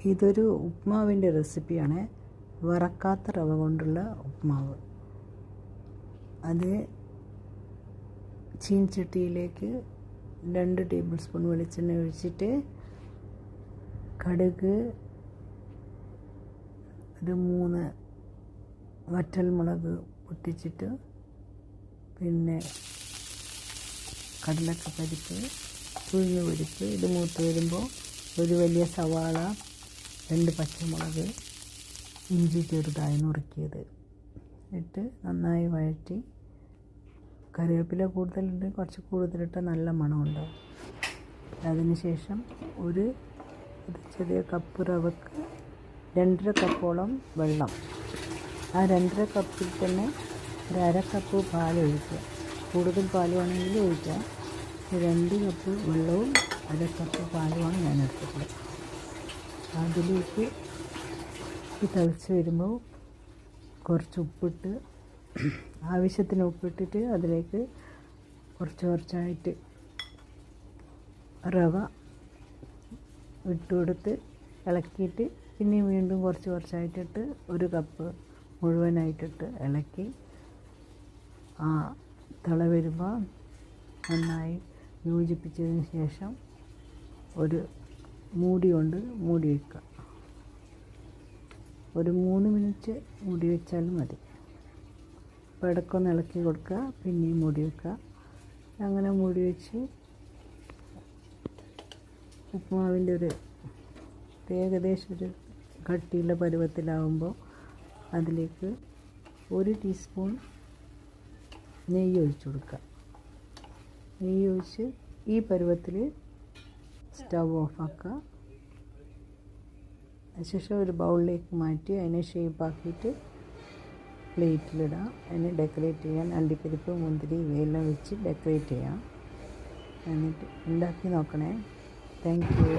ഇതൊരു ഉപ്മാവിൻ്റെ റെസിപ്പിയാണ്. വറക്കാത്ത റവ കൊണ്ടുള്ള ഉപ്മാവ്. അത് ചീനച്ചട്ടിയിലേക്ക് 2 ടേബിൾ സ്പൂൺ വെളിച്ചെണ്ണ ഒഴിച്ചിട്ട് കടുക്, ഒരു 3 വറ്റൽമുളക് പൊട്ടിച്ചിട്ട്, പിന്നെ കടലക്കപ്പരിപ്പ്, ഉഴുന്നുപരിപ്പ്, ഇത് മൂത്ത് വരുമ്പോൾ ഒരു വലിയ സവാള, 2 പച്ചമുളക്, ഇഞ്ചി ചെറുതായി നുറുക്കിയത് ഇട്ട് നന്നായി വഴറ്റി, കറിവേപ്പില കൂടുതലുണ്ട്, കുറച്ച് കൂടുതലിട്ടാൽ നല്ല മണമുണ്ടാവും. അതിനുശേഷം ഒരു ചെറിയ കപ്പ് റവക്ക് 2.5 കപ്പോളം വെള്ളം, ആ 2.5 കപ്പിൽ തന്നെ ഒരു 1/2 കപ്പ് പാൽ ഒഴിക്കുക. കൂടുതൽ പാൽ വേണമെങ്കിൽ ഒഴിക്കാം. 2 കപ്പ് വെള്ളവും 1/2 കപ്പ് പാലുമാണ് ഞാൻ എടുത്തിട്ടുള്ളത്. അതിലേക്ക് തിളച്ച് വരുമ്പോൾ കുറച്ച് ഉപ്പിട്ട്, ആവശ്യത്തിന് ഉപ്പിട്ടിട്ട് അതിലേക്ക് കുറച്ചായിട്ട് റവ ഇട്ട് കൊടുത്ത് ഇളക്കിയിട്ട്, പിന്നെ വീണ്ടും കുറച്ചായിട്ടിട്ട് 1 കപ്പ് മുഴുവനായിട്ടിട്ട് ഇളക്കി, ആ തിള വരുമ്പോൾ നന്നായി യോജിപ്പിച്ചതിന് ശേഷം ഒരു മൂടി കൊണ്ട് മൂടി വയ്ക്കുക. ഒരു 3 മിനിറ്റ് മൂടി വെച്ചാലും മതി. അപ്പോൾ ഇടയ്ക്കൊന്ന് ഇളക്കി കൊടുക്കുക, പിന്നെയും മൂടി വെക്കുക. അങ്ങനെ മൂടി വെച്ച് ഉപ്മാവിൻ്റെ ഏകദേശം ഒരു കട്ടിയുള്ള പരുവത്തിലാവുമ്പോൾ അതിലേക്ക് 1 ടീസ്പൂൺ നെയ്യ് ഒഴിച്ചു കൊടുക്കുക. നെയ്യ് ഒഴിച്ച് ഈ പരുവത്തിൽ സ്റ്റവ് ഓഫാക്കുക. അതിനുശേഷം ഒരു ബൗളിലേക്ക് മാറ്റി അതിനെ ഷേപ്പാക്കിയിട്ട് പ്ലേറ്റിലിടാം. അതിനെ ഡെക്കറേറ്റ് ചെയ്യാൻ അണ്ടിപ്പരിപ്പ്, മുന്തിരി ഇവയെല്ലാം വെച്ച് ഡെക്കറേറ്റ് ചെയ്യാം. എന്നിട്ട് ഉണ്ടാക്കി നോക്കണേ. Thank you.